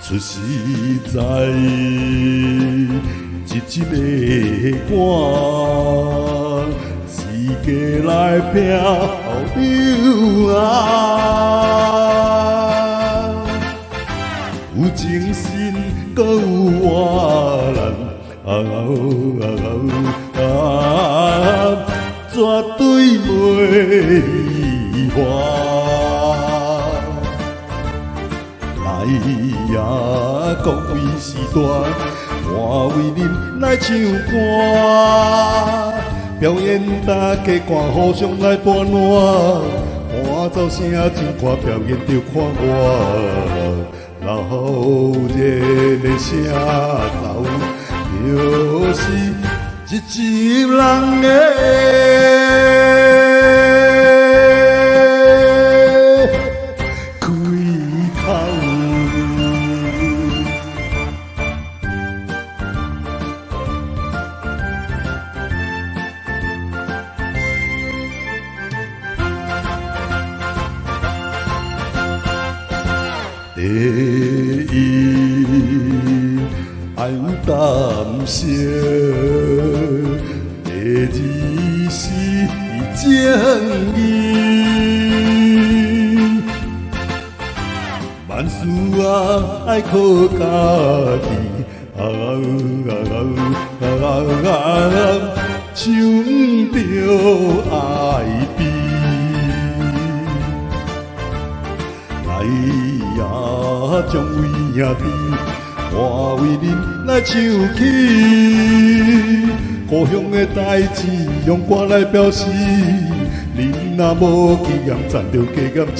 出世在一个寒，世界来漂流啊，有情深，搁有活人。绝对袂离开。来呀，各位时段，我为恁来唱歌，表演大家歌，互相来伴烂，伴奏声真看，表演着看我，老热的声奏。就是一集人的开口。第一。爱有胆色，第二是正义，万事啊爱靠家己，抢着爱比。来呀，将位兄弟。我为恁来唱起，故乡的代志用歌来表示。恁若无经验，赚着加减饲。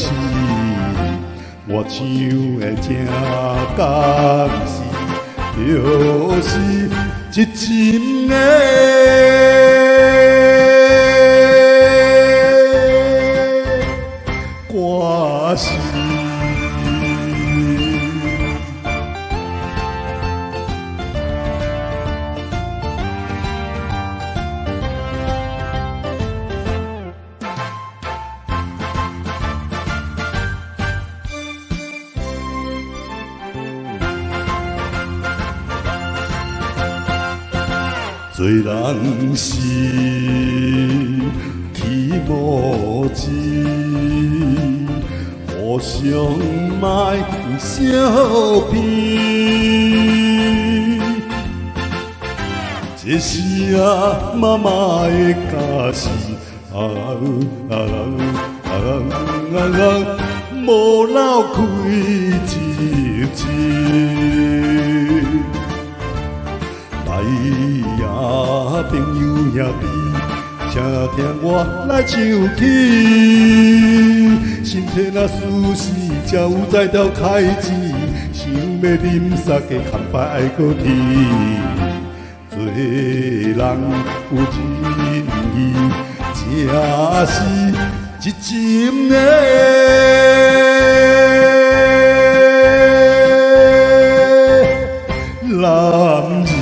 我唱的正甘是，就是一真的歌词。做人是起无志，互相莫相骗。这是妈妈的家事，无流开一字。来呀，朋友兄弟，请听我来唱起。身体若舒适，才有才调开钱。想要啉三个看摆爱搁添。做人有仁义，才是一真的男人。